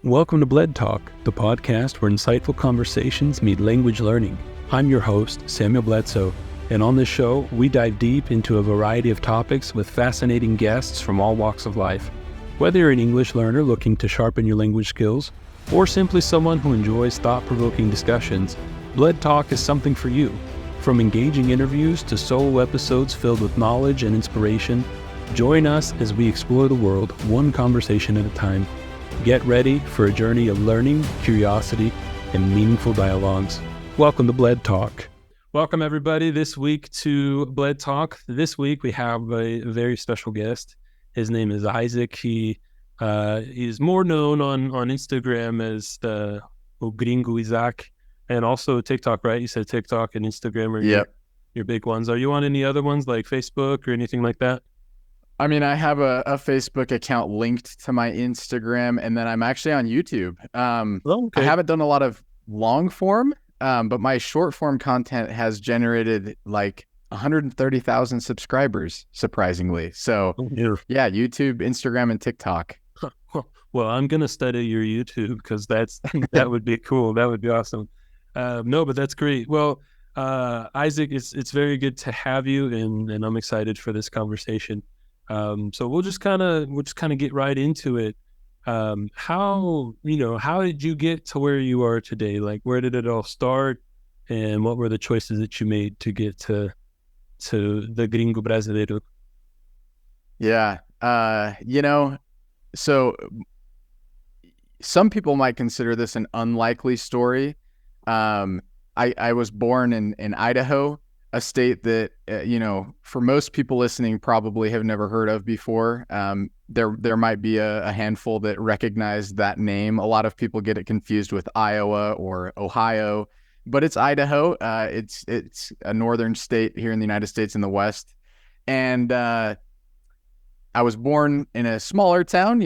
Welcome to Bled Talk, the podcast where insightful conversations meet language learning. I'm your host, Samuel Bledsoe, and on this show, we dive deep into a variety of topics with fascinating guests from all walks of life. Whether you're an English learner looking to sharpen your language skills, or simply someone who enjoys thought-provoking discussions, Bled Talk is something for you. From engaging interviews to solo episodes filled with knowledge and inspiration, join us as we explore the world one conversation at a time. Get ready for a journey of learning, curiosity, and meaningful dialogues. Welcome to Bled Talk. Welcome everybody this week to Bled Talk. This week we have a very special guest. His name is Isaac. He is more known on Instagram as the Gringo Isaac, and also TikTok, right? You said TikTok and Instagram are your big ones. Are you on any other ones like Facebook or anything like that? I mean, I have a Facebook account linked to my Instagram, and then I'm actually on YouTube. Okay. I haven't done a lot of long form, but my short form content has generated like 130,000 subscribers, surprisingly. So yeah, YouTube, Instagram, and TikTok. Well, I'm going to study your YouTube because that would be cool. That would be awesome. No, but that's great. Well, Isaac, it's very good to have you, and I'm excited for this conversation. So we'll just kind of get right into it. How did you get to where you are today? Like, where did it all start, and what were the choices that you made to get to the Gringo Brasileiro? Yeah. So some people might consider this an unlikely story. I was born in Idaho, a state that, for most people listening probably have never heard of before. There might be a handful that recognize that name. A lot of people get it confused with Iowa or Ohio, but it's Idaho. It's a northern state here in the United States in the West. And I was born in a smaller town,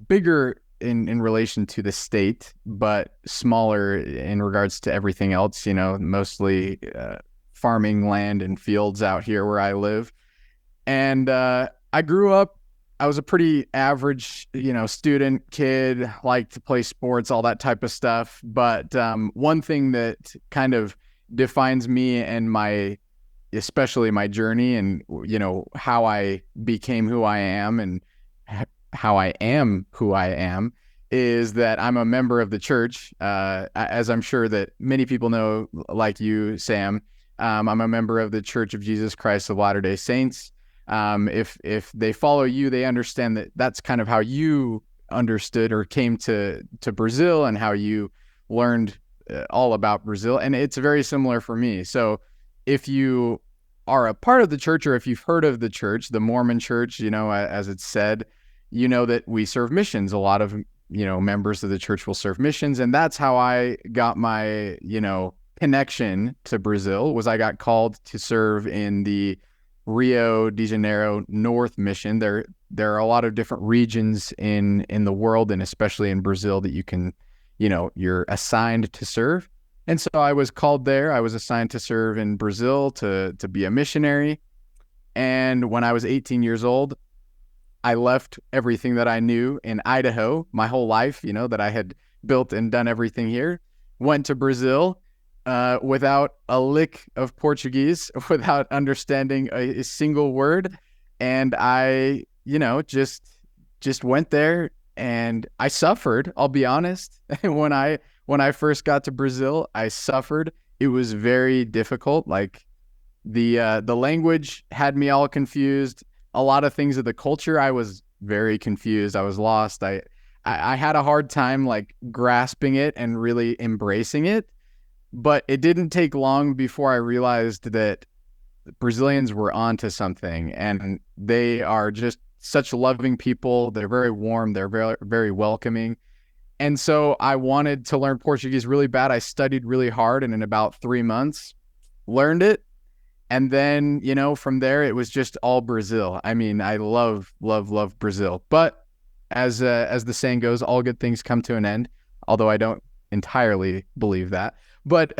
bigger in relation to the state, but smaller in regards to everything else, mostly farming land and fields out here where I live. And I grew up, I was a pretty average, student kid, liked to play sports, all that type of stuff. But one thing that kind of defines me and especially my journey and, how I became who I am and how I am who I am is that I'm a member of the church. As I'm sure that many people know, like you, Sam, I'm a member of the Church of Jesus Christ of Latter-day Saints. If they follow you, they understand that that's kind of how you understood or came to Brazil and how you learned all about Brazil. And it's very similar for me. So if you are a part of the church, or if you've heard of the church, the Mormon church, as it's said, that we serve missions. A lot of, members of the church will serve missions. And that's how I got my, connection to Brazil. Was I got called to serve in the Rio de Janeiro North Mission. There are a lot of different regions in the world, and especially in Brazil, that you can, you're assigned to serve. And so I was called there. I was assigned to serve in Brazil to be a missionary. And when I was 18 years old, I left everything that I knew in Idaho, my whole life, that I had built and done everything here, went to Brazil without a lick of Portuguese, without understanding a single word. And I, just went there, and I suffered, I'll be honest. When I first got to Brazil, I suffered. It was very difficult. Like the language had me all confused. A lot of things of the culture, I was very confused. I was lost. I had a hard time like grasping it and really embracing it. But it didn't take long before I realized that Brazilians were onto something, and they are just such loving people. They're very warm. They're very, very welcoming. And so I wanted to learn Portuguese really bad. I studied really hard, and in about 3 months, learned it. And then, from there, it was just all Brazil. I mean, I love, love, love Brazil. But as the saying goes, all good things come to an end, although I don't entirely believe that. But,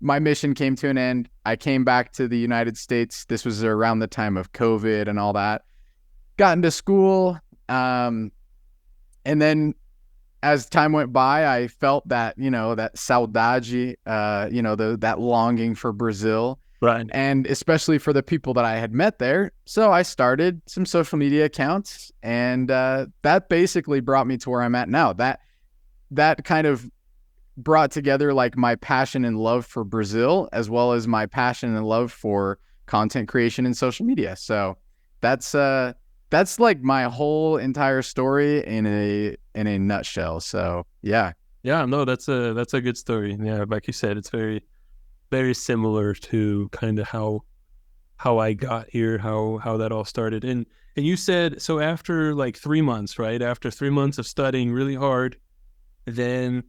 my mission came to an end. I came back to the United States. This was around the time of COVID and all that. Got into school. And then as time went by, I felt that, that saudade, that longing for Brazil. Right. And especially for the people that I had met there. So I started some social media accounts, and that basically brought me to where I'm at now. That kind of brought together like my passion and love for Brazil, as well as my passion and love for content creation and social media. So that's like my whole entire story in a nutshell. So yeah. Yeah, no, that's a good story. Yeah, like you said, it's very, very similar to kind of how I got here, how that all started. And you said, so after like 3 months, right? After 3 months of studying really hard, then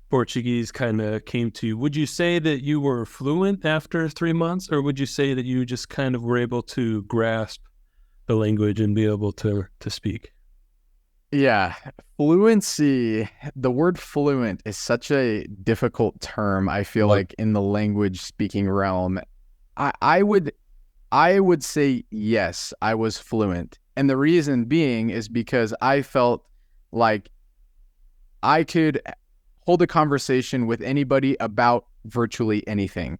Portuguese kind of came to you. Would you say that you were fluent after 3 months, or would you say that you just kind of were able to grasp the language and be able to speak? Yeah, fluency. The word fluent is such a difficult term, I feel Well, like, in the language speaking realm. I would say yes, I was fluent. And the reason being is because I felt like I could hold a conversation with anybody about virtually anything.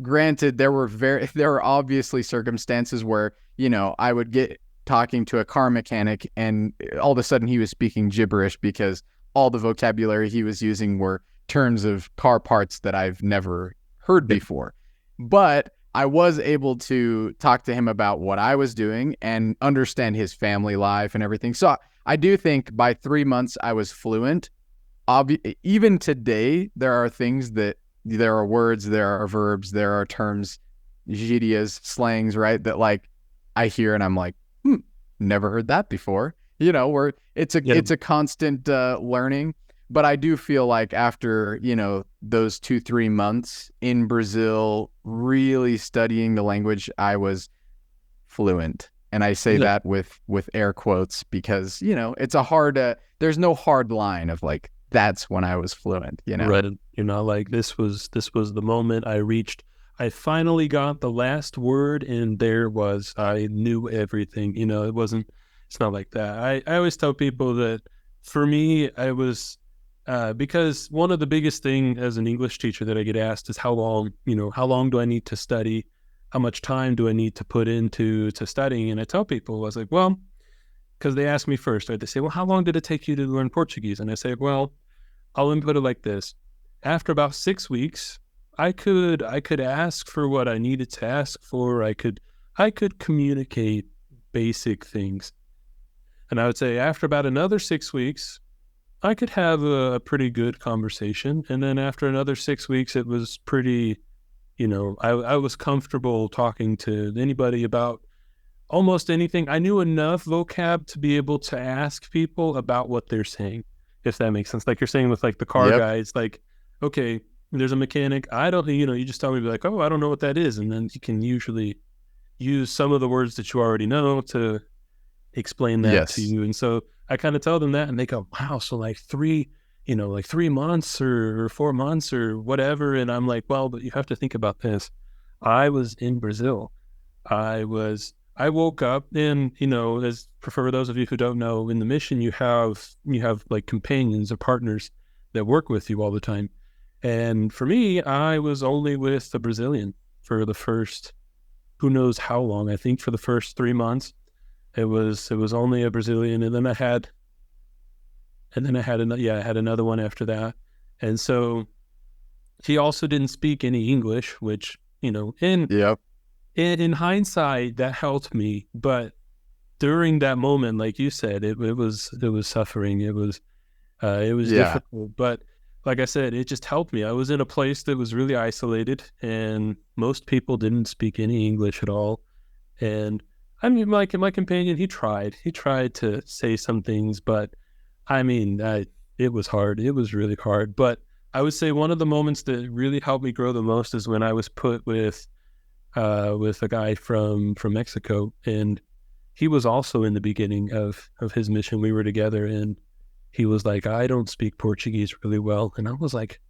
Granted, there were obviously circumstances where, I would get talking to a car mechanic and all of a sudden he was speaking gibberish because all the vocabulary he was using were terms of car parts that I've never heard before. But I was able to talk to him about what I was doing and understand his family life and everything. So I do think by 3 months I was fluent. Even today, there are words, there are verbs, there are terms, gírias, slangs, right? That like I hear and I'm like, never heard that before. Where it's a constant learning. But I do feel like after, those 2-3 months in Brazil, really studying the language, I was fluent. And I say yeah, that with air quotes because, it's there's no hard line of like, that's when I was fluent. right. Like this was the moment I finally got the last word, and I knew everything. It's not like that. I always tell people that for me, I was, because one of the biggest thing as an English teacher that I get asked is how long do I need to study? How much time do I need to put into studying? And I tell people, I was like, well, because they ask me first, right? They say, well, how long did it take you to learn Portuguese? And I say, well, I'll input it like this. After about 6 weeks, I could ask for what I needed to ask for. I could communicate basic things. And I would say after about another 6 weeks, I could have a pretty good conversation. And then after another 6 weeks, it was pretty, I was comfortable talking to anybody about almost anything. I knew enough vocab to be able to ask people about what they're saying, if that makes sense. Like you're saying with like the car Yep. guy, it's like, okay, there's a mechanic. I don't, you just tell me like, oh, I don't know what that is. And then you can usually use some of the words that you already know to explain that to Yes. you. And so I kind of tell them that and they go, wow, so like 3 months or 4 months or whatever. And I'm like, well, but you have to think about this. I was in Brazil. I woke up and, as for those of you who don't know, in the mission, you have like companions or partners that work with you all the time. And for me, I was only with a Brazilian for the first, who knows how long. I think for the first 3 months, it was only a Brazilian. And then I had another one after that. And so he also didn't speak any English, which, in Yep. in hindsight, that helped me. But during that moment, like you said, it was suffering. It was Yeah. difficult. But like I said, it just helped me. I was in a place that was really isolated, and most people didn't speak any English at all. And I mean, my companion, he tried to say some things, but I mean, it was hard. It was really hard. But I would say one of the moments that really helped me grow the most is when I was put with a guy from Mexico, and he was also in the beginning of his mission. We were together, and he was like, I don't speak Portuguese really well. And I was like,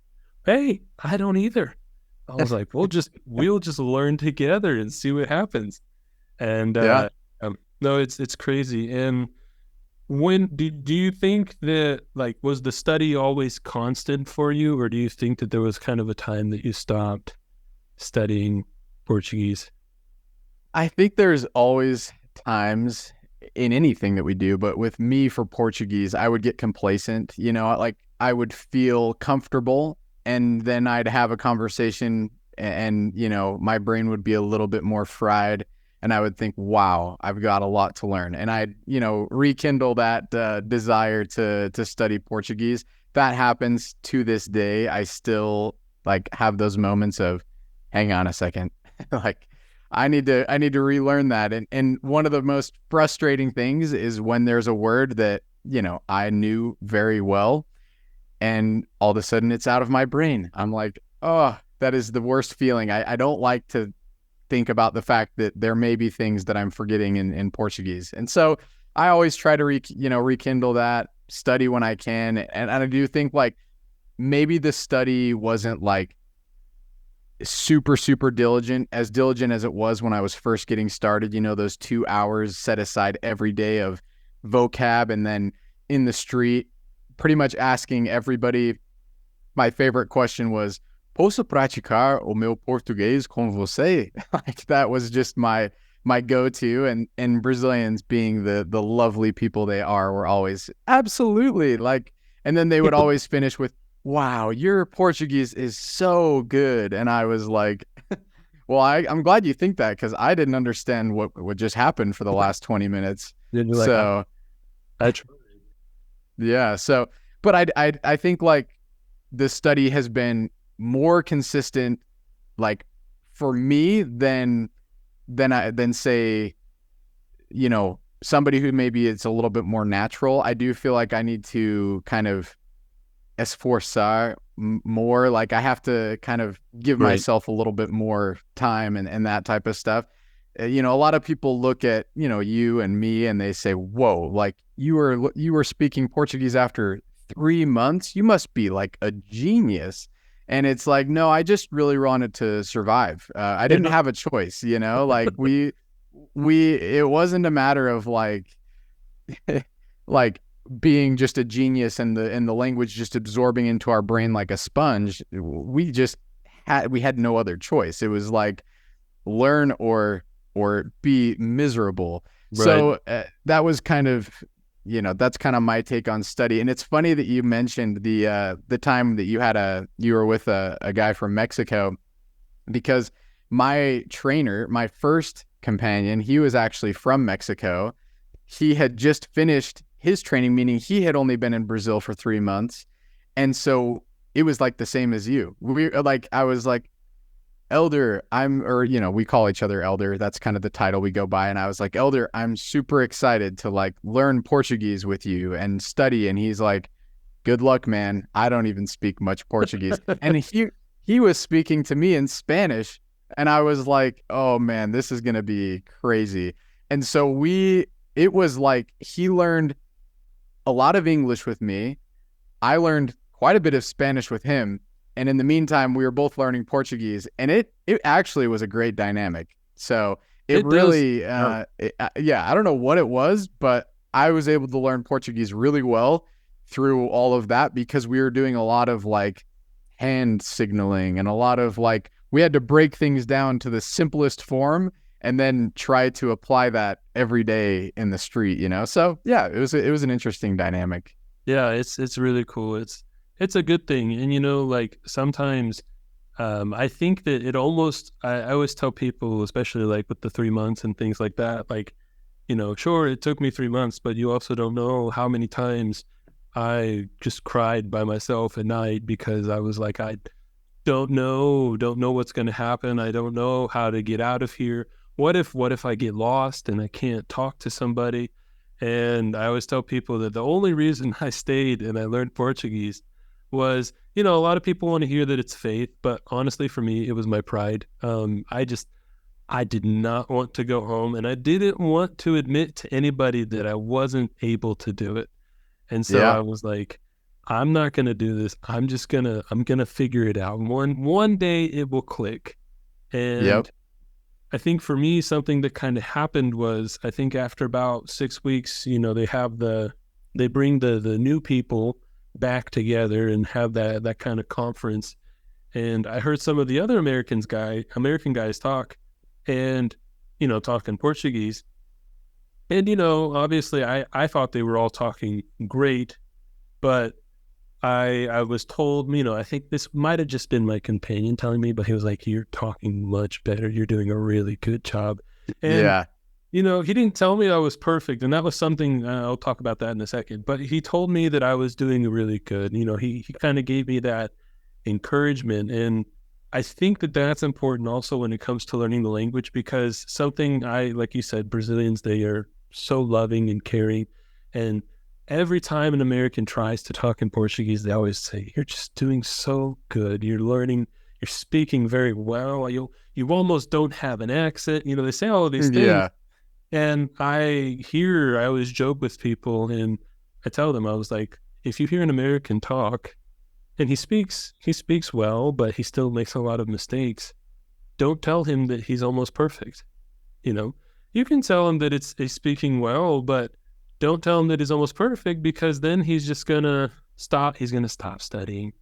hey, I don't either. I was like, we'll just learn together and see what happens. And Yeah. no, it's crazy. And when do you think that, like, was the study always constant for you, or do you think that there was kind of a time that you stopped studying Portuguese? I think there's always times in anything that we do, but with me for Portuguese, I would get complacent, like I would feel comfortable and then I'd have a conversation and, my brain would be a little bit more fried and I would think, wow, I've got a lot to learn. And I'd, rekindle that desire to study Portuguese. That happens to this day. I still like have those moments of, hang on a second, like, I need to relearn that. And one of the most frustrating things is when there's a word that, I knew very well and all of a sudden it's out of my brain. I'm like, oh, that is the worst feeling. I don't like to think about the fact that there may be things that I'm forgetting in Portuguese. And so I always try to rekindle that, study when I can. And I do think like maybe the study wasn't like super, super diligent as it was when I was first getting started, those 2 hours set aside every day of vocab and then in the street, pretty much asking everybody. My favorite question was, posso praticar o meu português com você? Like that was just my go-to. And Brazilians being the lovely people they are, were always absolutely like, and then they would always finish with, wow, your Portuguese is so good. And I was like, well, I'm glad you think that because I didn't understand what just happened for the last 20 minutes. So I tried. yeah. So, but I think like the study has been more consistent, like for me than say, somebody who maybe it's a little bit more natural. I do feel like I need to kind of esforçar more. Like I have to kind of give myself a little bit more time and that type of stuff. A lot of people look at, you and me and they say, whoa, like you were speaking Portuguese after 3 months. You must be like a genius. And it's like, no, I just really wanted to survive. I didn't have a choice, like it wasn't a matter of like, like being just a genius and the language just absorbing into our brain like a sponge. We had no other choice. It was like learn or be miserable. Right. So that was kind of, that's kind of my take on study. And it's funny that you mentioned the time that you were with a guy from Mexico, because my trainer, my first companion, he was actually from Mexico. He had just finished his training, meaning he had only been in Brazil for 3 months. And so it was like the same as you. I was like, Elder, we call each other Elder. That's kind of the title we go by. And I was like, Elder, I'm super excited to like learn Portuguese with you and study. And he's like, good luck, man. I don't even speak much Portuguese. And he was speaking to me in Spanish. And I was like, oh man, this is going to be crazy. And so it was like he learned a lot of English with me. I learned quite a bit of Spanish with him. And in the meantime, we were both learning Portuguese, and it actually was a great dynamic. So it really, I don't know what it was, but I was able to learn Portuguese really well through all of that because we were doing a lot of like hand signaling and a lot of like, we had to break things down to the simplest form and then try to apply that every day in the street, So yeah, it was an interesting dynamic. Yeah, it's really cool. It's a good thing. And, like sometimes I think that it almost, I always tell people, especially like with the 3 months and things like that, like, sure, it took me 3 months, but you also don't know how many times I just cried by myself at night because I was like, I don't know what's going to happen. I don't know how to get out of here. What if I get lost and I can't talk to somebody? And I always tell people that the only reason I stayed and I learned Portuguese was, a lot of people want to hear that it's faith, but honestly for me, it was my pride. I did not want to go home and I didn't want to admit to anybody that I wasn't able to do it. And so I was like, I'm not going to do this. I'm going to figure it out. One day it will click. And I think for me, something that kind of happened was, I think after about 6 weeks, they bring the new people back together and have that kind of conference. And I heard some of the other American guys talk, and, talking Portuguese. And, obviously I thought they were all talking great, but I was told, I think this might have just been my companion telling me, but he was like, "You're talking much better. You're doing a really good job." And, Yeah. he didn't tell me I was perfect. And that was something, I'll talk about that in a second, but he told me that I was doing really good. He kind of gave me that encouragement. And I think that that's important also when it comes to learning the language, because like you said, Brazilians, they are so loving and caring. And every time an American tries to talk in Portuguese, they always say, "You're just doing so good. You're learning, you're speaking very well. You almost don't have an accent." They say all of these things. Yeah. And I always joke with people, and I tell them, I was like, if you hear an American talk and he speaks well, but he still makes a lot of mistakes, don't tell him that he's almost perfect. You can tell him that he's speaking well, but don't tell him that he's almost perfect, because then he's just gonna stop. He's gonna stop studying,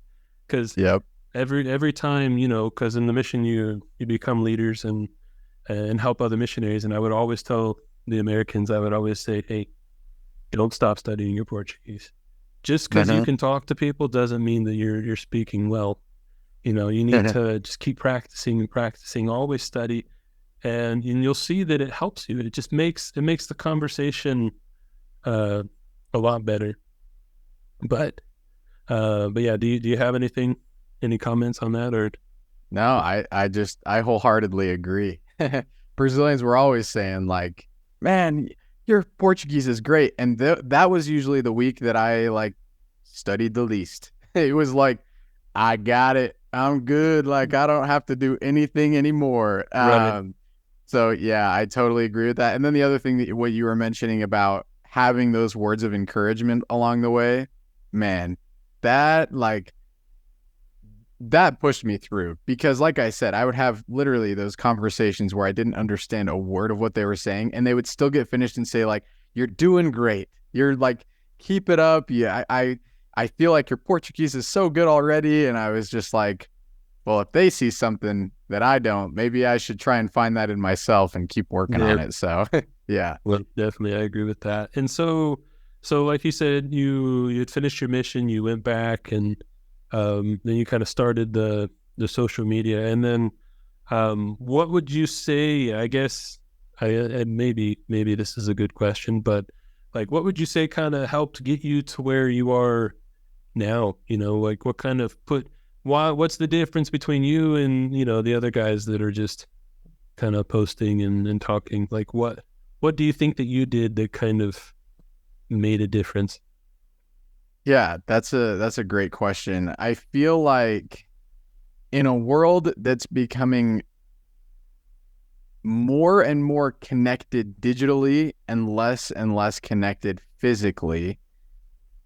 because Yep. every time, because in the mission you become leaders and help other missionaries. And I would always tell the Americans, I would always say, "Hey, don't stop studying your Portuguese. Just because you can talk to people doesn't mean that you're speaking well. You need to just keep practicing and practicing. Always study, and you'll see that it helps you. It just makes the conversation a lot better." But yeah, do you have any comments on that? Or No, I wholeheartedly agree. Brazilians were always saying like, "Man, your Portuguese is great." And that was usually the week that I like studied the least. It was like, "I got it. I'm good. Like, I don't have to do anything anymore." Right. So yeah, I totally agree with that. And then the other thing what you were mentioning about having those words of encouragement along the way, man, that that pushed me through, because like I said, I would have literally those conversations where I didn't understand a word of what they were saying, and they would still get finished and say like, "You're doing great. You're like, keep it up. Yeah, I feel like your Portuguese is so good already." And I was just like, well, if they see something that I don't, maybe I should try and find that in myself and keep working on it. So yeah. Well, definitely, I agree with that. And so like you said, you had finished your mission, you went back, and then you kind of started the social media. And then what would you say? I guess maybe this is a good question, but like, what would you say kind of helped get you to where you are now? Like, what kind of what's the difference between you and the other guys that are just kind of posting and talking? Like, what do you think that you did that kind of made a difference? Yeah, that's a great question. I feel like in a world that's becoming more and more connected digitally and less connected physically,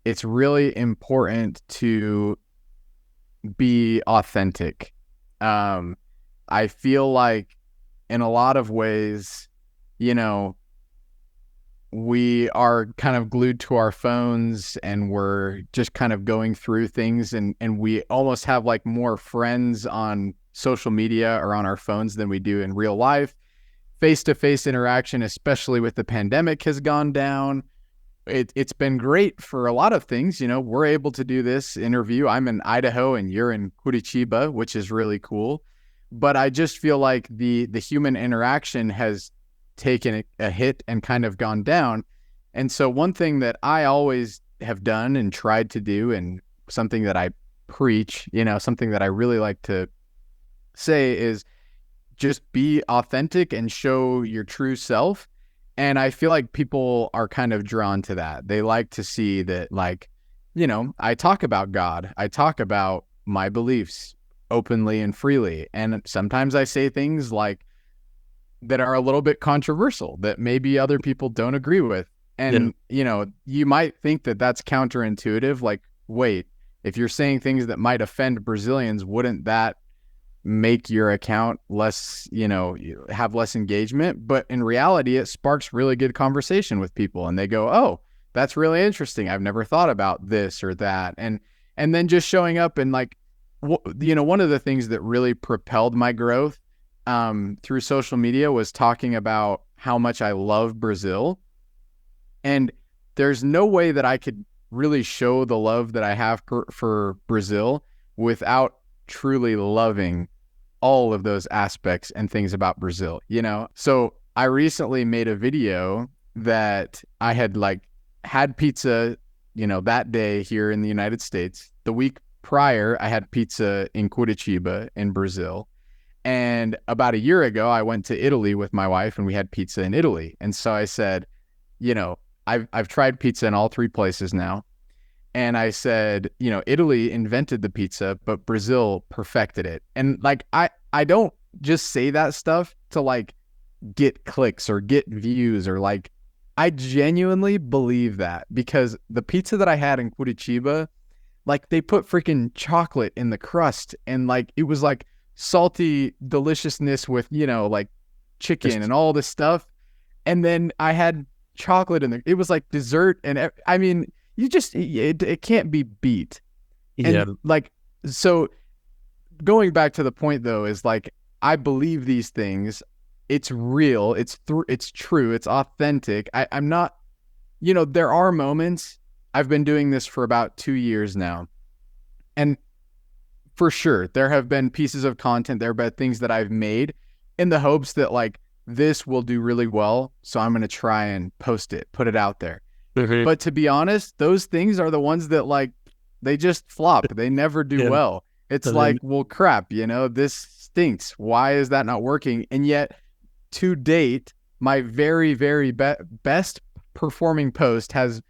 it's really important to be authentic. I feel like in a lot of ways, we are kind of glued to our phones, and we're just kind of going through things, and we almost have like more friends on social media or on our phones than we do in real life. Face-to-face interaction, especially with the pandemic, has gone down. It's been great for a lot of things. We're able to do this interview. I'm in Idaho and you're in Curitiba, which is really cool. But I just feel like the human interaction has taken a hit and kind of gone down. And so one thing that I always have done and tried to do, and something that I preach, something that I really like to say, is just be authentic and show your true self. And I feel like people are kind of drawn to that. They like to see that, like, I talk about God. I talk about my beliefs openly and freely. And sometimes I say things like that are a little bit controversial that maybe other people don't agree with. And, you might think that that's counterintuitive. Like, wait, if you're saying things that might offend Brazilians, wouldn't that make your account less, have less engagement. But in reality, it sparks really good conversation with people, and they go, oh, that's really interesting. I've never thought about this or that. And then just showing up and like, one of the things that really propelled my growth through social media was talking about how much I love Brazil. And there's no way that I could really show the love that I have for Brazil without truly loving all of those aspects and things about Brazil, So I recently made a video that I had pizza, that day here in the United States. The week prior, I had pizza in Curitiba in Brazil. And about a year ago, I went to Italy with my wife and we had pizza in Italy. And so I said, I've tried pizza in all three places now. And I said, Italy invented the pizza, but Brazil perfected it. And like, I don't just say that stuff to like get clicks or get views or like, I genuinely believe that, because the pizza that I had in Curitiba, like they put freaking chocolate in the crust and like, it was like salty deliciousness with, like chicken and all this stuff. And then I had chocolate in there. It was like dessert. And I mean, it can't be beat. Yeah. And like, so going back to the point though, is like, I believe these things. It's real. It's true. It's authentic. I'm not, there are moments. I've been doing this for about 2 years now. And for sure, there have been pieces of content, there have been things that I've made in the hopes that like this will do really well. So I'm going to try and post it, put it out there. Mm-hmm. But to be honest, those things are the ones that like, they just flop. They never do well. It's like, well, crap, this stinks. Why is that not working? And yet to date, my very, very best performing post has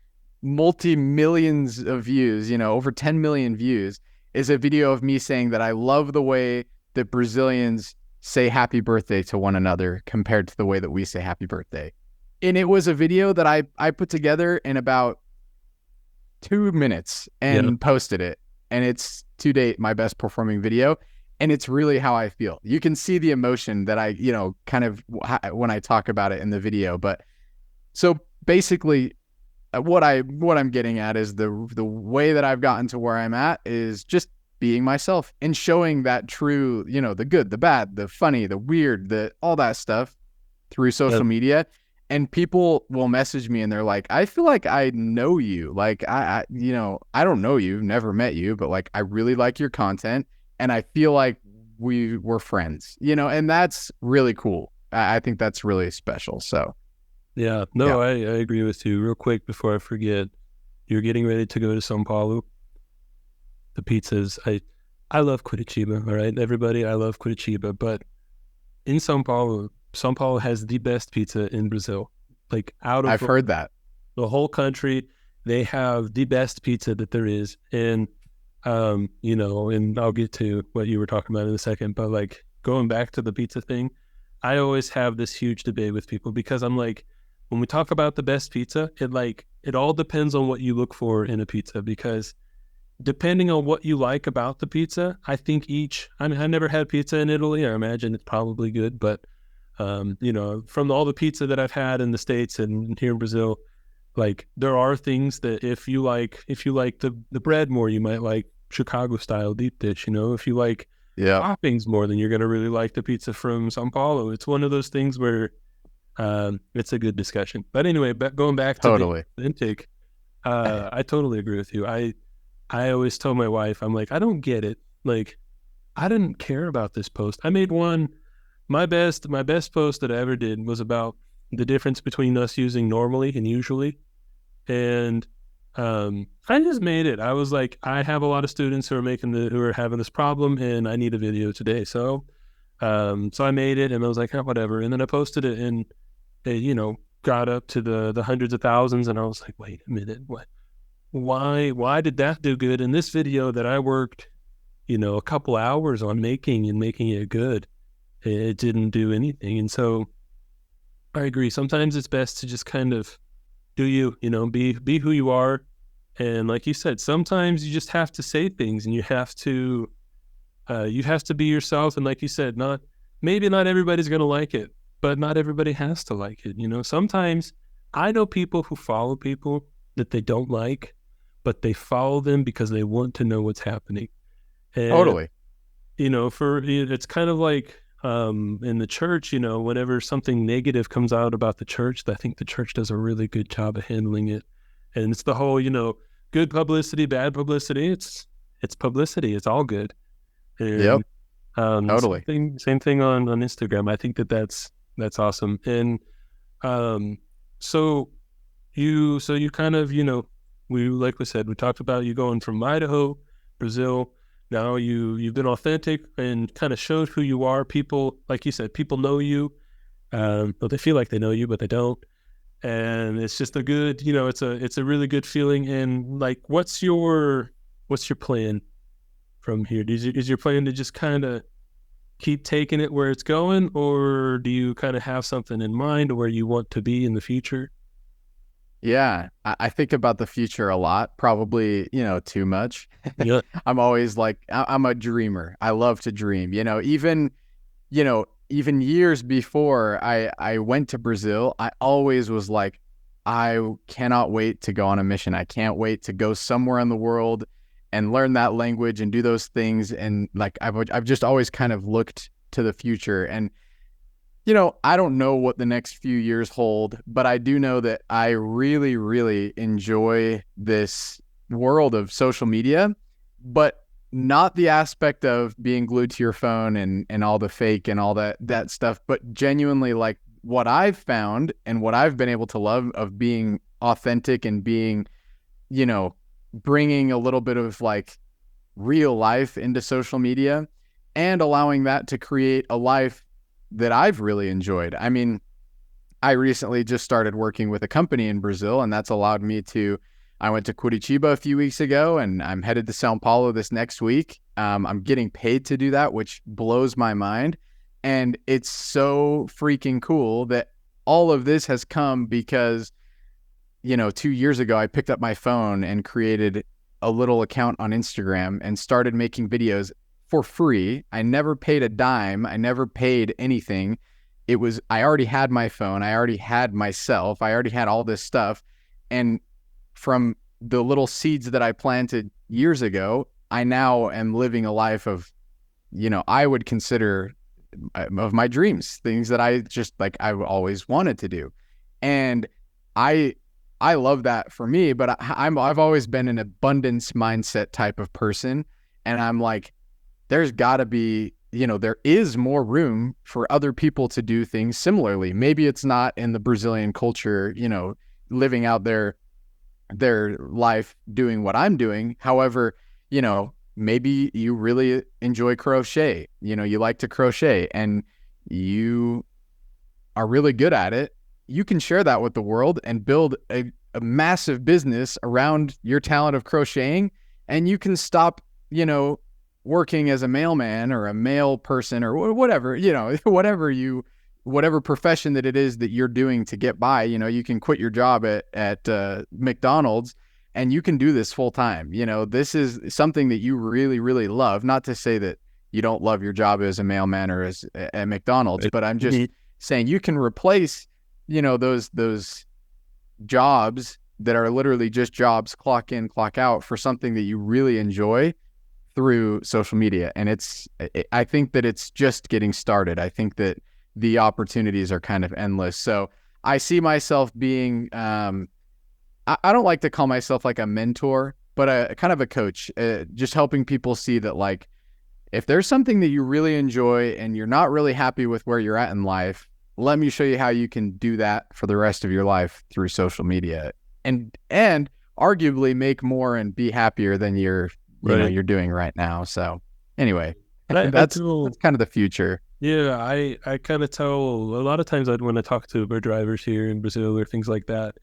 multi-millions of views, over 10 million views, is a video of me saying that I love the way that Brazilians say happy birthday to one another compared to the way that we say happy birthday. And it was a video that I put together in about 2 minutes and posted it. And it's to date my best performing video. And it's really how I feel. You can see the emotion that I, kind of when I talk about it in the video. But so basically what I'm getting at is the way that I've gotten to where I'm at is just being myself and showing that true, the good, the bad, the funny, the weird, all that stuff through social media. And people will message me and they're like, I feel like I know you. Like, I don't know you, never met you, but like, I really like your content and I feel like we were friends, and that's really cool. I think that's really special. So. Yeah, no, I agree with you. Real quick before I forget, you're getting ready to go to São Paulo. The pizzas, I love Curitiba, all right, everybody, I love Curitiba, but in São Paulo has the best pizza in Brazil. Like I've heard that. The whole country, they have the best pizza that there is. And, and I'll get to what you were talking about in a second, but like going back to the pizza thing, I always have this huge debate with people because I'm like, when we talk about the best pizza, it all depends on what you look for in a pizza, because depending on what you like about the pizza, I think I never had pizza in Italy. I imagine it's probably good, but from all the pizza that I've had in the States and here in Brazil, like there are things that if you like the bread more, you might like Chicago style deep dish. If you like toppings more, then you're going to really like the pizza from São Paulo. It's one of those things where it's a good discussion. But anyway, going back to the authentic, I totally agree with you. I always tell my wife, I'm like, I don't get it. Like, I didn't care about this post. I made one. My best post that I ever did was about the difference between us using normally and usually. And I just made it. I was like, I have a lot of students who are having this problem and I need a video today. So I made it and I was like, whatever. And then I posted it and it, got up to the hundreds of thousands. And I was like, wait a minute, what? Why did that do good? And this video that I worked, a couple hours on making it good, it didn't do anything. And so I agree. Sometimes it's best to just kind of do be who you are. And like you said, sometimes you just have to say things and you have to You have to be yourself. And like you said, maybe not everybody's going to like it, but not everybody has to like it. Sometimes I know people who follow people that they don't like, but they follow them because they want to know what's happening. And, Totally. it's kind of like in the church, whenever something negative comes out about the church, I think the church does a really good job of handling it. And it's the whole, good publicity, bad publicity. It's publicity. It's all good. And, Yep. Totally. Same thing on Instagram. I think that's awesome. And so you kind of, like we said, we talked about you going from Idaho, Brazil. Now you've been authentic and kind of showed who you are. People, like you said, people know you. But they feel like they know you, but they don't. And it's just a good, it's a really good feeling. And like, what's your plan from here? Is your plan to just kind of keep taking it where it's going, or do you kind of have something in mind where you want to be in the future? Yeah, I think about the future a lot, probably, too much. Yeah. I'm always like, I'm a dreamer. I love to dream, even years before I went to Brazil, I always was like, I cannot wait to go on a mission. I can't wait to go somewhere in the world and learn that language and do those things. And like, I've just always kind of looked to the future. And I don't know what the next few years hold, but I do know that I really, really enjoy this world of social media, but not the aspect of being glued to your phone and all the fake and all that stuff, but genuinely like what I've found and what I've been able to love of being authentic and being, bringing a little bit of like real life into social media and allowing that to create a life that I've really enjoyed. I mean, I recently just started working with a company in Brazil, and that's allowed me I went to Curitiba a few weeks ago, and I'm headed to Sao Paulo this next week. I'm getting paid to do that, which blows my mind. And it's so freaking cool that all of this has come because, 2 years ago, I picked up my phone and created a little account on Instagram and started making videos for free. I never paid a dime. I never paid anything. I already had my phone. I already had myself. I already had all this stuff. And from the little seeds that I planted years ago, I now am living a life of, I would consider of my dreams, things that I just like, I've always wanted to do. And I love that for me, but I've always been an abundance mindset type of person. And I'm like, there's got to be, there is more room for other people to do things similarly. Maybe it's not in the Brazilian culture, living out their life doing what I'm doing. However, maybe you really enjoy crochet, you like to crochet and you are really good at it. You can share that with the world and build a massive business around your talent of crocheting. And you can stop, working as a mailman or a mail person or whatever, whatever profession that it is that you're doing to get by, you can quit your job at McDonald's and you can do this full time. This is something that you really, really love. Not to say that you don't love your job as a mailman or as at McDonald's, but I'm just saying you can replace, those jobs that are literally just jobs, clock in, clock out, for something that you really enjoy through social media. And I think that it's just getting started. I think that the opportunities are kind of endless. So I see myself being, I don't like to call myself like a mentor, but a kind of a coach, just helping people see that like, if there's something that you really enjoy and you're not really happy with where you're at in life, let me show you how you can do that for the rest of your life through social media and arguably make more and be happier than you're doing right now. So anyway, that's kind of the future. Yeah, I kind of tell a lot of times when I talk to Uber drivers here in Brazil or things like that,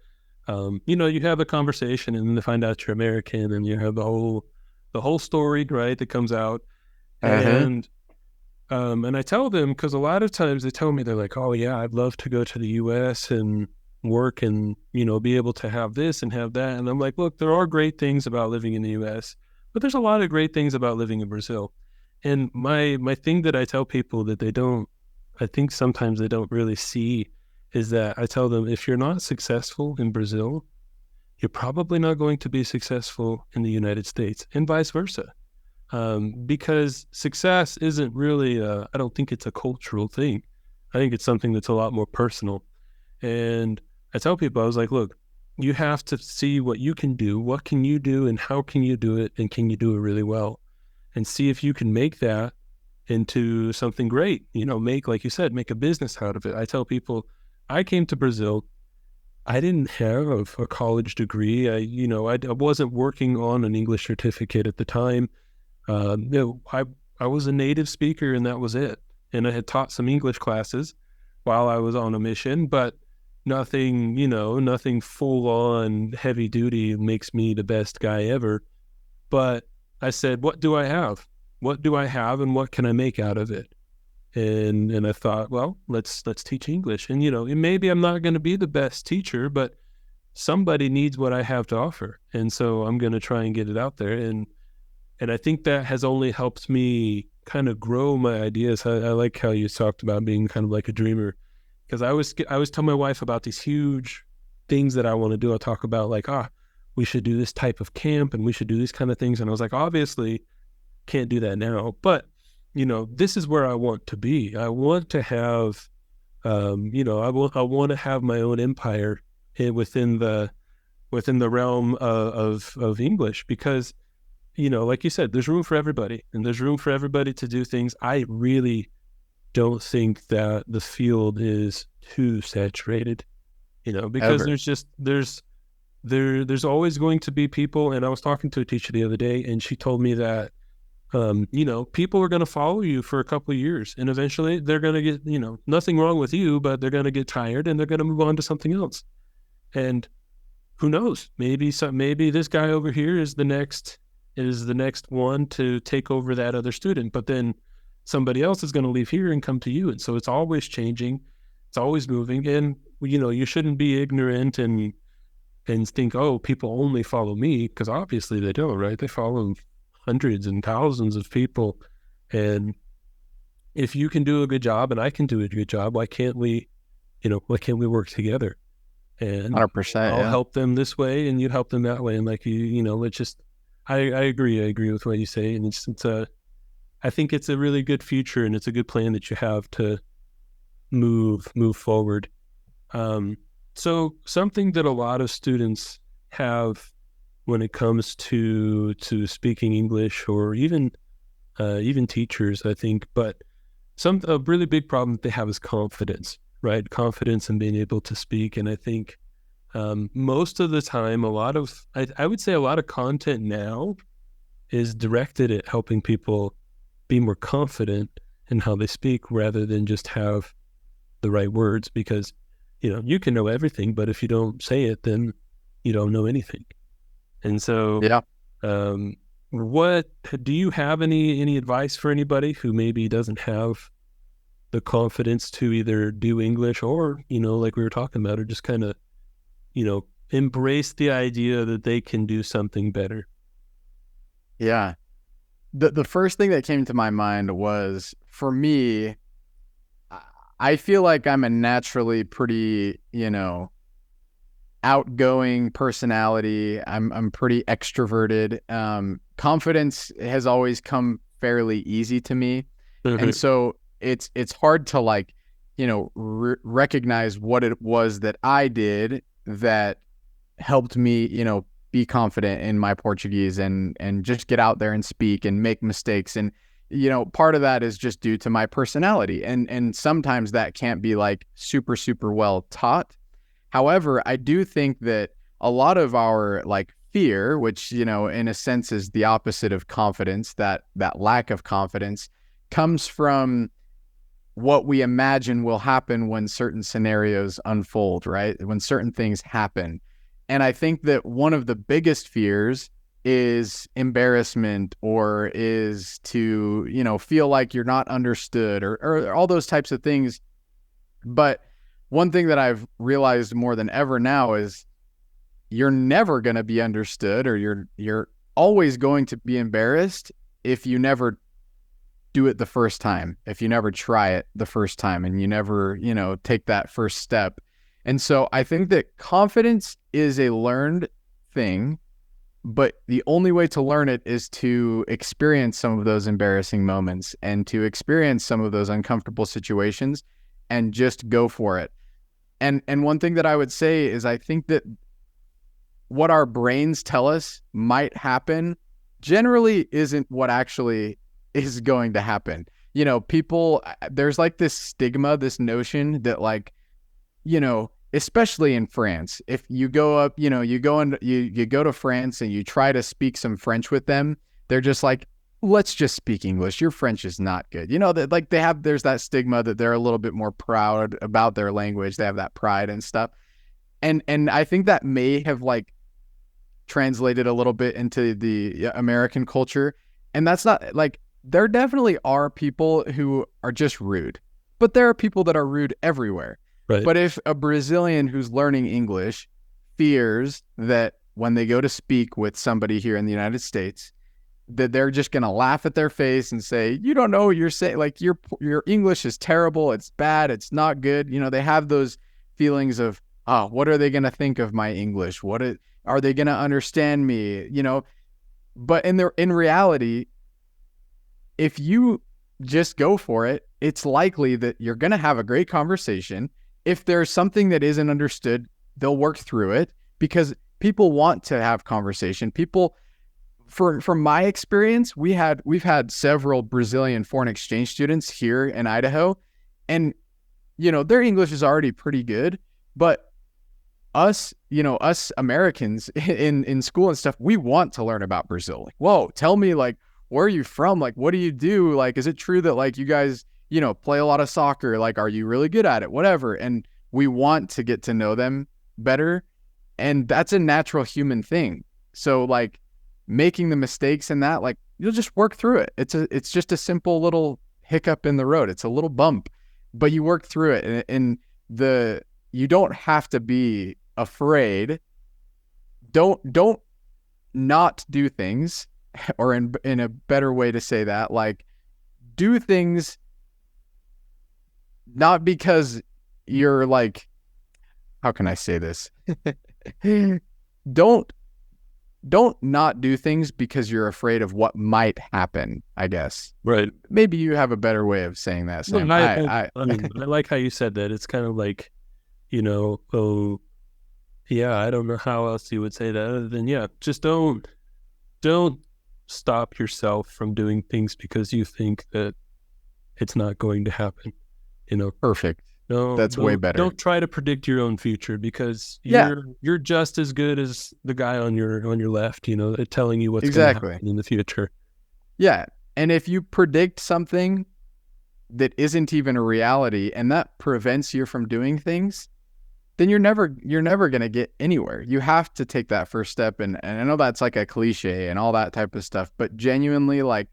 you have a conversation and then they find out you're American and you have the whole story, right, that comes out. And I tell them, because a lot of times they tell me, they're like, oh yeah, I'd love to go to the US and work and, be able to have this and have that. And I'm like, look, there are great things about living in the US, but there's a lot of great things about living in Brazil. And my thing that I tell people that they don't, I think sometimes they don't really see, is that I tell them, if you're not successful in Brazil, you're probably not going to be successful in the United States, and vice versa. Because success isn't really, I don't think it's a cultural thing. I think it's something that's a lot more personal. And I tell people, I was like, look, you have to see what you can do, what can you do, and how can you do it, and can you do it really well? And see if you can make that into something great. Make, like you said, make a business out of it. I tell people, I came to Brazil, I didn't have a college degree. I wasn't working on an English certificate at the time. I was a native speaker, and that was it. And I had taught some English classes while I was on a mission, but nothing full on heavy duty makes me the best guy ever. But I said, what do I have? What do I have, and what can I make out of it? And I thought, well, let's teach English. And maybe I'm not going to be the best teacher, but somebody needs what I have to offer, and so I'm going to try and get it out there. And I think that has only helped me kind of grow my ideas. I like how you talked about being kind of like a dreamer, because I was telling my wife about these huge things that I want to do. I talk about like, we should do this type of camp, and we should do these kind of things. And I was like, obviously can't do that now, but this is where I want to be. I want to have, I want to have my own empire within the realm of English, because, like you said, there's room for everybody, and there's room for everybody to do things. I really don't think that the field is too saturated, because Ever. there's always going to be people. And I was talking to a teacher the other day, and she told me that, people are going to follow you for a couple of years, and eventually they're going to get, nothing wrong with you, but they're going to get tired, and they're going to move on to something else. And who knows, maybe this guy over here is the next one to take over that other student, but then somebody else is going to leave here and come to you. And so it's always changing, it's always moving. And you shouldn't be ignorant and think, oh, people only follow me, because obviously they don't, right? They follow hundreds and thousands of people. And if you can do a good job and I can do a good job, why can't we work together? And 100%. I'll Yeah. help them this way, and you help them that way. And like, it's just, I agree with what you say. And I think it's a really good future, and it's a good plan that you have to move forward. So something that a lot of students have when it comes to speaking English, or even teachers, I think, but a really big problem that they have is confidence, right? Confidence in being able to speak. And I think most of the time, I would say a lot of content now is directed at helping people be more confident in how they speak, rather than just have the right words, because you can know everything, but if you don't say it, then you don't know anything. And so, Yeah. what do you have any advice for anybody who maybe doesn't have the confidence to either do English, or like we were talking about, or just kind of embrace the idea that they can do something better? Yeah. The first thing that came to my mind was, for me, I feel like I'm a naturally pretty, outgoing personality. I'm pretty extroverted. Confidence has always come fairly easy to me. And so it's hard to like, recognize what it was that I did that helped me, be confident in my Portuguese, and just get out there and speak and make mistakes. And part of that is just due to my personality, and sometimes that can't be like super well taught. However, I do think that a lot of our like fear, which in a sense is the opposite of confidence, that lack of confidence, comes from what we imagine will happen when certain scenarios unfold, right? When certain things happen. And I think that one of the biggest fears is embarrassment, or is to, feel like you're not understood, or all those types of things. But one thing that I've realized more than ever now is you're never going to be understood, or you're always going to be embarrassed if you never do it the first time, if you never try it the first time, and you never, take that first step. And so I think that confidence is a learned thing, but the only way to learn it is to experience some of those embarrassing moments and to experience some of those uncomfortable situations and just go for it. And one thing that I would say is I think that what our brains tell us might happen generally isn't what actually is going to happen. People, there's like this stigma, this notion that like, especially in France, if you go up, you go to France and you try to speak some French with them, they're just like, let's just speak English. Your French is not good. That like there's that stigma that they're a little bit more proud about their language. They have that pride and stuff. And I think that may have like translated a little bit into the American culture. And that's not like, there definitely are people who are just rude, but there are people that are rude everywhere. Right. But if a Brazilian who's learning English fears that when they go to speak with somebody here in the United States, that they're just going to laugh at their face and say, you don't know what you're saying. Like your English is terrible. It's bad. It's not good. They have those feelings of, oh, what are they going to think of my English? Are they going to understand me? But in reality, if you just go for it, it's likely that you're going to have a great conversation. If there's something that isn't understood, they'll work through it because people want to have conversation. People, from my experience, we've had several Brazilian foreign exchange students here in Idaho, and their English is already pretty good, but us Americans in school and stuff, we want to learn about Brazil. Like, whoa, tell me, like, where are you from? Like, what do you do? Like, is it true that like you guys, play a lot of soccer? Like, are you really good at it? Whatever. And we want to get to know them better. And that's a natural human thing. So like making the mistakes in that, like you'll just work through it. It's just a simple little hiccup in the road. It's a little bump, but you work through it. And you don't have to be afraid. Don't not do things, or in a better way to say that, like do things not because you're like, how can I say this? Don't not do things because you're afraid of what might happen, I guess. Right. Maybe you have a better way of saying that, Sam. I like how you said that. It's kind of like, oh, yeah, I don't know how else you would say that other than, yeah, just don't stop yourself from doing things because you think that it's not going to happen. Perfect. No, that's way better. Don't try to predict your own future because you're just as good as the guy on your left, telling you what's going to happen in the future. Yeah. And if you predict something that isn't even a reality and that prevents you from doing things, then you're never going to get anywhere. You have to take that first step. And I know that's like a cliche and all that type of stuff, but genuinely, like,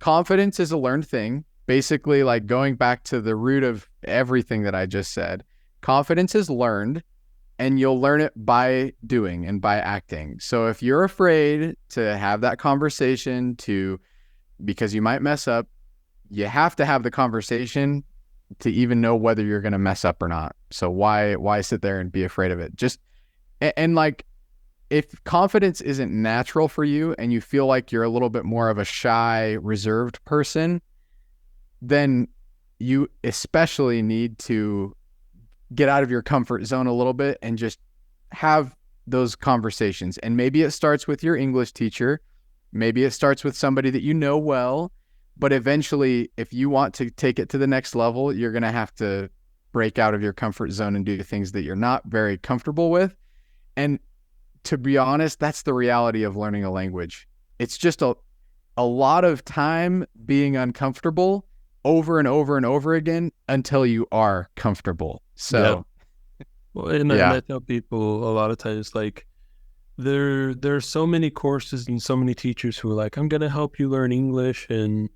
confidence is a learned thing. Basically, like going back to the root of everything that I just said, confidence is learned, and you'll learn it by doing and by acting. So if you're afraid to have that conversation because you might mess up, you have to have the conversation to even know whether you're going to mess up or not. So why sit there and be afraid of it? And like, if confidence isn't natural for you and you feel like you're a little bit more of a shy, reserved person, then you especially need to get out of your comfort zone a little bit and just have those conversations. And maybe it starts with your English teacher. Maybe it starts with somebody that you know well. But eventually, if you want to take it to the next level, you're going to have to break out of your comfort zone and do things that you're not very comfortable with. And to be honest, that's the reality of learning a language. It's just a lot of time being uncomfortable over and over and over again until you are comfortable. So, well, and I tell people a lot of times, like, there are so many courses and so many teachers who are like, I'm going to help you learn English and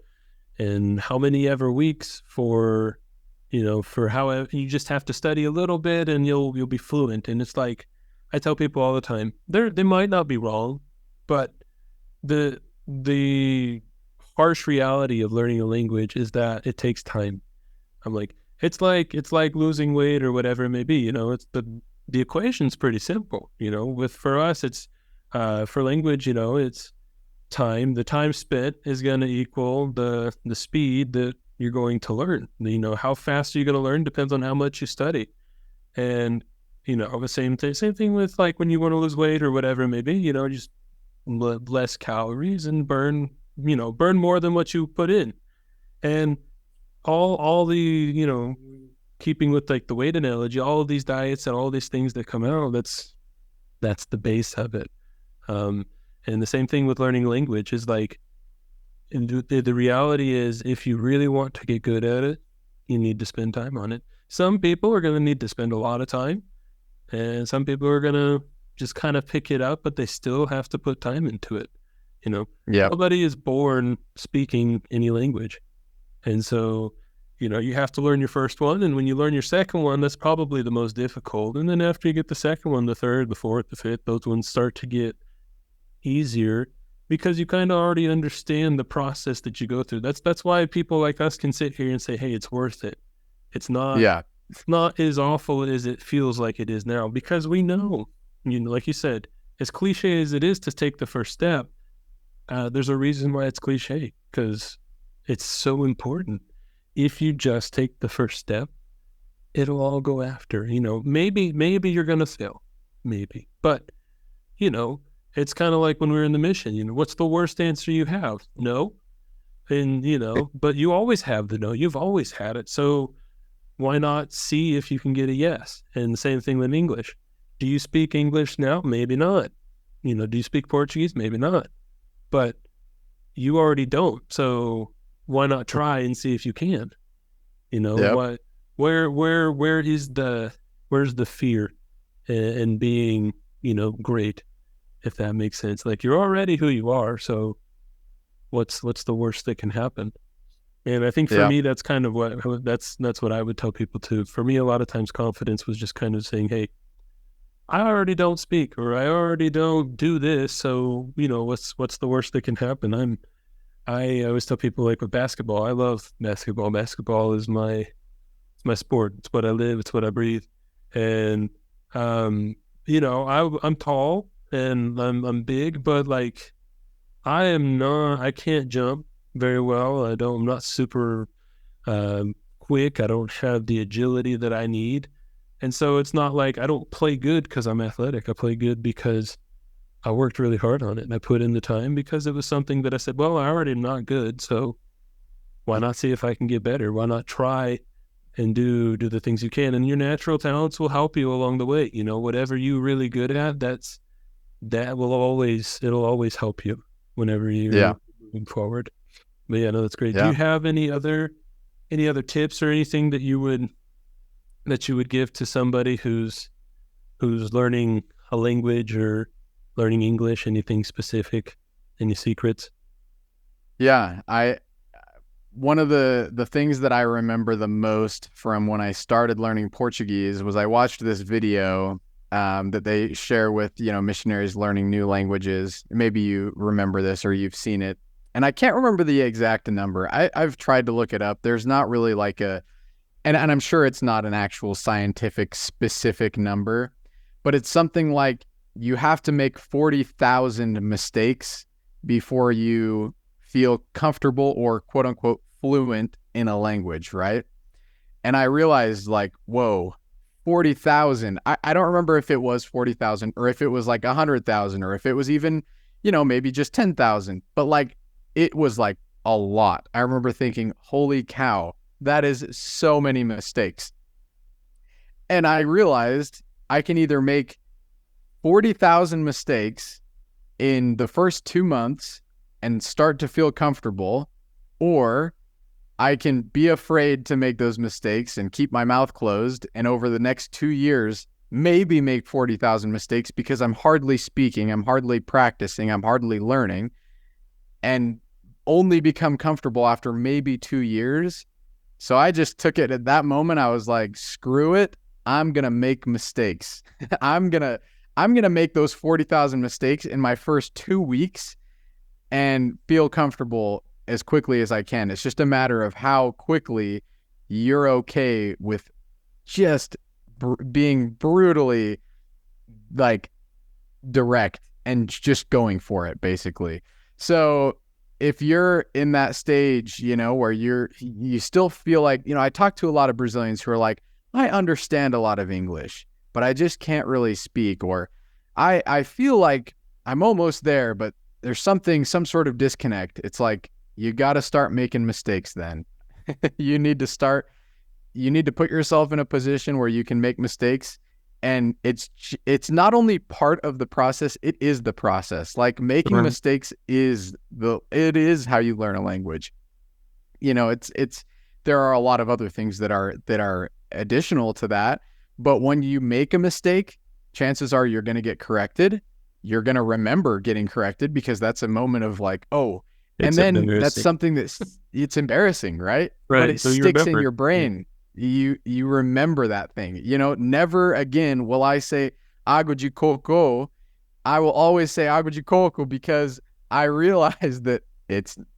how many ever weeks for however, you just have to study a little bit and you'll be fluent. And it's like, I tell people all the time, they might not be wrong, but the harsh reality of learning a language is that it takes time. I'm like, it's like losing weight or whatever it may be. It's the equation's pretty simple. For us, it's for language. It's time. The time spent is going to equal the speed that you're going to learn. How fast are you going to learn depends on how much you study. And the same thing with like when you want to lose weight or whatever it may be. Just less calories and burn more than what you put in. And all the keeping with like the weight analogy, all of these diets and all these things that come out, that's the base of it. And the same thing with learning language is like, and the reality is, if you really want to get good at it, you need to spend time on it. Some people are going to need to spend a lot of time, and some people are going to just kind of pick it up, but they still have to put time into it. Nobody is born speaking any language. And so, you have to learn your first one. And when you learn your second one, that's probably the most difficult. And then after you get the second one, the third, the fourth, the fifth, those ones start to get easier because you kind of already understand the process that you go through. That's why people like us can sit here and say, hey, it's worth it. It's not as awful as it feels like it is now, because we know, like you said, as cliche as it is to take the first step, there's a reason why it's cliche, because it's so important. If you just take the first step, it'll all go after. Maybe you're going to fail, maybe. But, it's kind of like when we were in the mission, what's the worst answer you have? No. And, but you always have the no. You've always had it. So why not see if you can get a yes? And the same thing with English. Do you speak English now? Maybe not. Do you speak Portuguese? Maybe not. But you already don't. So why not try and see if you can? Why? Where's the fear in being, great, if that makes sense? Like, you're already who you are, so what's the worst that can happen? And I think for me, that's kind of that's what I would tell people too. For me, a lot of times confidence was just kind of saying, hey, I already don't speak, or I already don't do this, so what's the worst that can happen? I always tell people, like with basketball, I love basketball. Basketball is my sport. It's what I live. It's what I breathe. And I'm tall and I'm big, but like I can't jump very well. I'm not super quick. I don't have the agility that I need. And so it's not like I don't play good because I'm athletic. I play good because I worked really hard on it, and I put in the time because it was something that I said, well, I already am not good, so why not see if I can get better? Why not try and do the things you can? And your natural talents will help you along the way. Whatever you're really good at, it'll always help you whenever you're moving forward. But yeah, no, that's great. Yeah. Do you have any other tips or anything that you would give to somebody who's learning a language or learning English? Anything specific? Any secrets? Yeah, one of the things that I remember the most from when I started learning Portuguese was I watched this video that they share with missionaries learning new languages. Maybe you remember this or you've seen it, and I can't remember the exact number. I've tried to look it up. There's not really like and I'm sure it's not an actual scientific specific number, but it's something like you have to make 40,000 mistakes before you feel comfortable or quote unquote fluent in a language, right? And I realized, like, whoa, 40,000. I don't remember if it was 40,000 or if it was like 100,000 or if it was even, maybe just 10,000. But like, it was like a lot. I remember thinking, holy cow, that is so many mistakes. And I realized I can either make 40,000 mistakes in the first 2 months and start to feel comfortable, or I can be afraid to make those mistakes and keep my mouth closed, and over the next 2 years, maybe make 40,000 mistakes because I'm hardly speaking, I'm hardly practicing, I'm hardly learning, and only become comfortable after maybe 2 years. So I just took it at that moment. I was like, screw it. I'm going to make mistakes. I'm going to make those 40,000 mistakes in my first 2 weeks and feel comfortable as quickly as I can. It's just a matter of how quickly you're okay with just being brutally like direct and just going for it, basically. So if you're in that stage, where you still feel like, I talk to a lot of Brazilians who are like, I understand a lot of English, but I just can't really speak, or I feel like I'm almost there, but there's some sort of disconnect. It's like, you got to start making mistakes then. You need to put yourself in a position where you can make mistakes. And it's not only part of the process, it is the process. Like, making mistakes is how you learn a language. There are a lot of other things that are additional to that. But when you make a mistake, chances are you're going to get corrected. You're going to remember getting corrected, because that's a moment of like, oh, and then that's something it's embarrassing, right? Right. But it So sticks in your brain. You remember that thing. Never again will I say água de coco. I will always say água de coco, because I realize that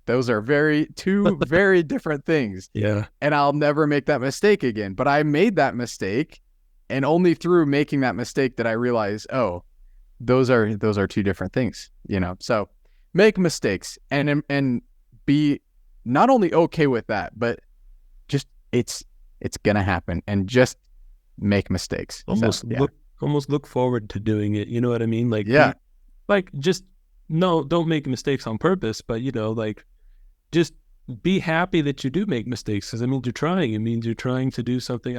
those are two very different things. Yeah. And I'll never make that mistake again. But I made that mistake, and only through making that mistake did I realize, oh, those are two different things. So make mistakes and be not only okay with that, but just it's gonna happen, and just make mistakes. Almost look forward to doing it. You know what I mean? Like, yeah, don't make mistakes on purpose, but like, just be happy that you do make mistakes, because it means you're trying. It means you're trying to do something.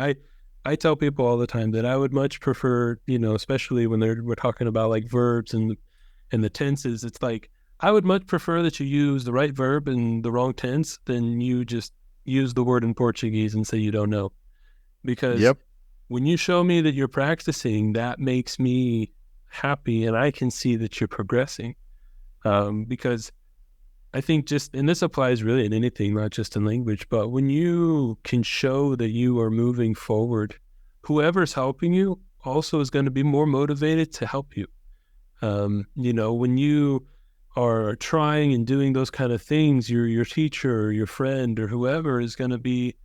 I tell people all the time that I would much prefer, especially when we're talking about like verbs and the tenses. It's like, I would much prefer that you use the right verb in the wrong tense than you just use the word in Portuguese and say you don't know. Because when you show me that you're practicing, that makes me happy, and I can see that you're progressing. Because I think and this applies really in anything, not just in language, but when you can show that you are moving forward, whoever's helping you also is going to be more motivated to help you. When you are trying and doing those kind of things, your teacher or your friend or whoever is going to be,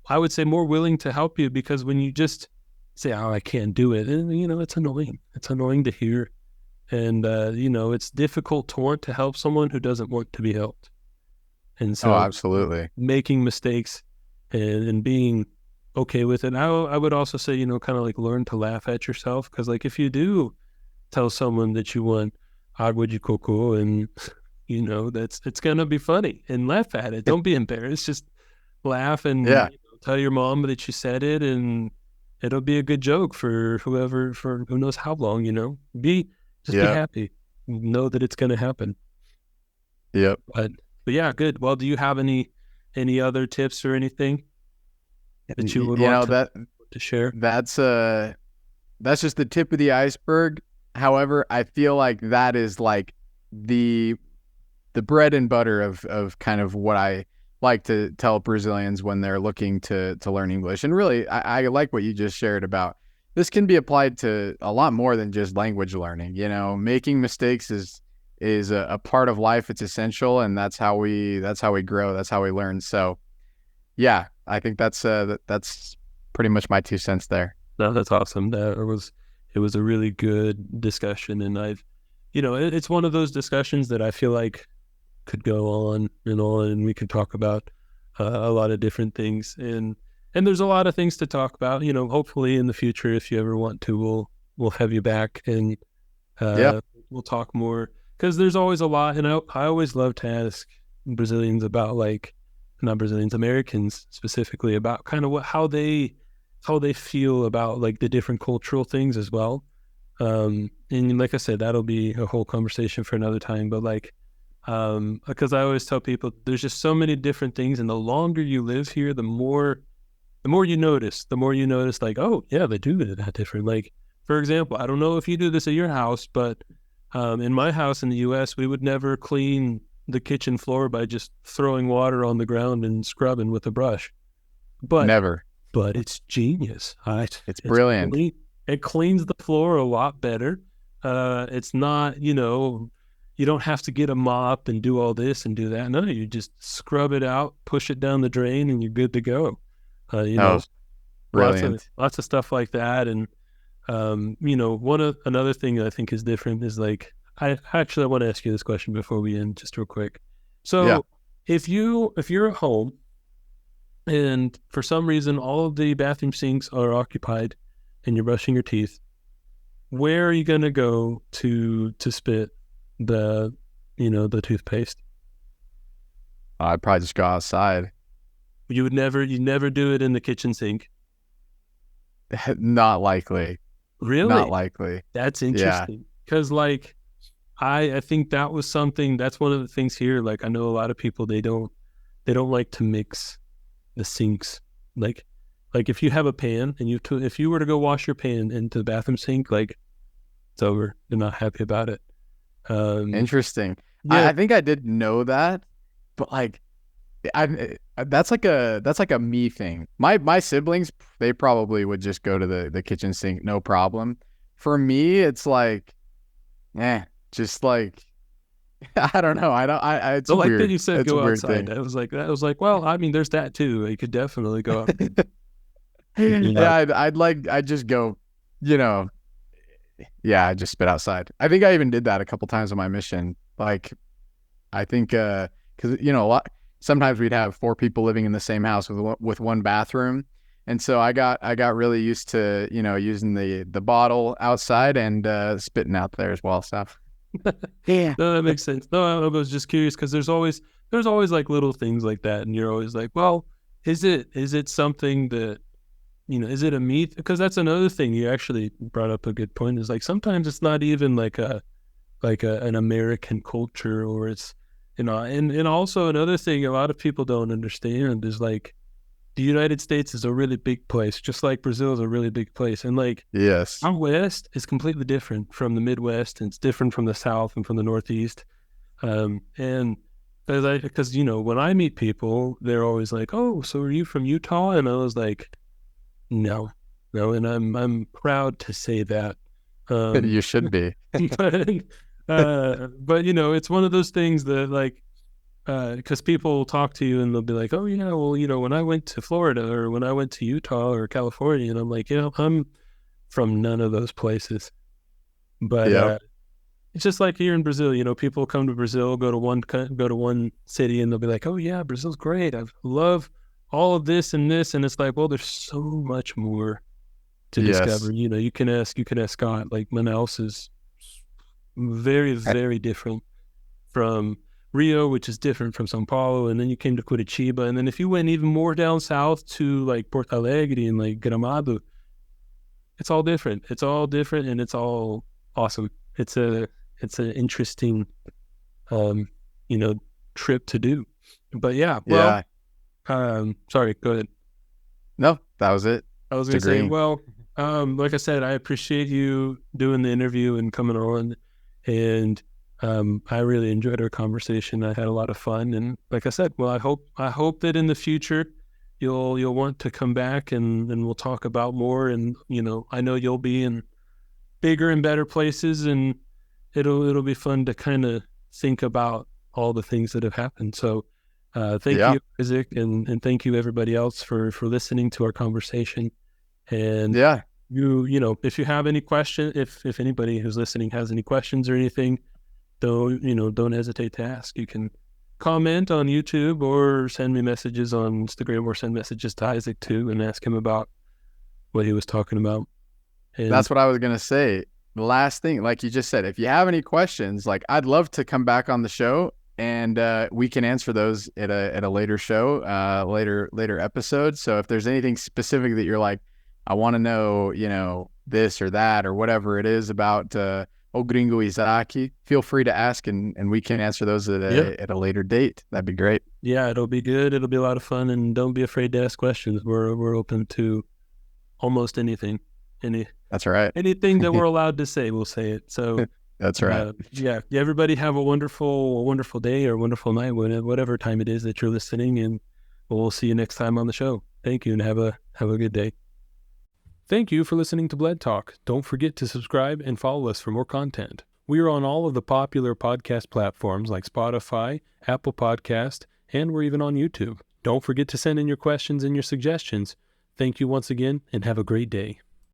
I would say, more willing to help you, because when you just say, oh, I can't do it, and, it's annoying. It's annoying to hear. And, it's difficult to want to help someone who doesn't want to be helped. And so absolutely, making mistakes and being okay with it. I would also say, kind of like learn to laugh at yourself, because like, if you do tell someone that you want água de coco, and it's gonna be funny, and laugh at it. Don't be embarrassed. Just laugh and tell your mom that you said it, and it'll be a good joke for whoever, for who knows how long. Be happy. Know that it's gonna happen. Yep. But yeah, good. Well, do you have any other tips or anything that you would want to share? That's just the tip of the iceberg. However, I feel like that is like the bread and butter of kind of what I like to tell Brazilians when they're looking to learn English. And really, I like what you just shared about this can be applied to a lot more than just language learning. Making mistakes is a part of life. It's essential, and that's how we grow. That's how we learn. So, yeah, I think that's pretty much my 2 cents there. No, that's awesome. It was a really good discussion, and it's one of those discussions that I feel like could go on, and we could talk about a lot of different things, and there's a lot of things to talk about. Hopefully in the future, if you ever want to, we'll have you back, and we'll talk more, because there's always a lot, and I always love to ask Brazilians about, like, not Brazilians, Americans specifically, about kind of how they feel about like the different cultural things as well. And like I said, that'll be a whole conversation for another time, but like, because I always tell people there's just so many different things, and the longer you live here, the more you notice, like, oh yeah, they do that different. Like, for example, I don't know if you do this at your house, but in my house in the US, we would never clean the kitchen floor by just throwing water on the ground and scrubbing with a brush. But never. But it's genius. It's brilliant. It cleans the floor a lot better. It's not, you don't have to get a mop and do all this and do that. No, you just scrub it out, push it down the drain, and you're good to go. You know, brilliant. lots of stuff like that. And you know, another thing that I think is different is like, I want to ask you this question before we end, just real quick. So if you're at home and for some reason all of the bathroom sinks are occupied and you're brushing your teeth, where are you going to go to spit the toothpaste? I'd probably just go outside. You'd never do it in the kitchen sink? Not likely. Really? Not likely. That's interesting. Because like, I think that was something, that's one of the things here. Like, I know a lot of people, they don't like to mix the sinks. Like if you have a pan and if you were to go wash your pan into the bathroom sink, like, it's over. You're not happy about it. Interesting. Yeah. I think I did know that, but like, that's like a me thing. My siblings, they probably would just go to the kitchen sink, no problem. For me, it's like, just like, I don't know. It's like weird. that you said it's go a weird outside. thing. I was like, well, I mean, there's that too. You could definitely go out. Yeah, I'd just go, I just spit outside. I think I even did that a couple times on my mission. Like, I think, cause sometimes we'd have 4 people living in the same house with one bathroom. And so I got really used to, using the bottle outside and spitting out there as well. So yeah. No, that makes sense. No, I was just curious because there's always like little things like that. And you're always like, well, is it something that, is it a me? Because that's another thing you actually brought up a good point, is like, sometimes it's not even like an American culture, or it's, and also another thing a lot of people don't understand is like, the United States is a really big place, just like Brazil is a really big place. And like, yes, our West is completely different from the Midwest, and it's different from the South and from the Northeast. And because when I meet people, they're always like, "Oh, so are you from Utah?" And I was like, No, and I'm proud to say that. You should be. But it's one of those things that like, because people talk to you and they'll be like, "Oh yeah, well, when I went to Florida or when I went to Utah or California," and I'm like, I'm from none of those places. But it's just like here in Brazil, people come to Brazil, go to one city, and they'll be like, "Oh yeah, Brazil's great. I love all of this and this," and it's like, well, there's so much more to discover. You can ask Scott. Like, Manaus is very, very different from Rio, which is different from Sao Paulo, and then you came to Curitiba, and then if you went even more down south to like Porto Alegre and like Gramado, it's all different. It's all different, and it's all awesome. It's an interesting, trip to do. But yeah, well, sorry, go ahead. No, that was it. I was going to say, well, like I said, I appreciate you doing the interview and coming on, and I really enjoyed our conversation. I had a lot of fun, and like I said, well, I hope that in the future you'll want to come back and we'll talk about more. And I know you'll be in bigger and better places, and it'll be fun to kind of think about all the things that have happened. So thank you, Isaac, and thank you everybody else for listening to our conversation. And if you have any questions, if anybody who's listening has any questions or anything, don't hesitate to ask. You can comment on YouTube or send me messages on Instagram, or send messages to Isaac too and ask him about what he was talking about. And that's what I was going to say. The last thing, like you just said, if you have any questions, like, I'd love to come back on the show and we can answer those at a later show, later episode. So if there's anything specific that you're like, I want to know, this or that or whatever it is about O Gringo Isaac, feel free to ask and we can answer those at a later date. That'd be great. Yeah, it'll be good. It'll be a lot of fun, and don't be afraid to ask questions. We're open to almost anything. That's right. Anything that we're allowed to say, we'll say it. So that's right. Everybody have a wonderful day or wonderful night, whatever time it is that you're listening, and we'll see you next time on the show. Thank you, and have a good day. Thank you for listening to Bled Talk. Don't forget to subscribe and follow us for more content. We are on all of the popular podcast platforms like Spotify, Apple Podcast, and we're even on YouTube. Don't forget to send in your questions and your suggestions. Thank you once again, and have a great day.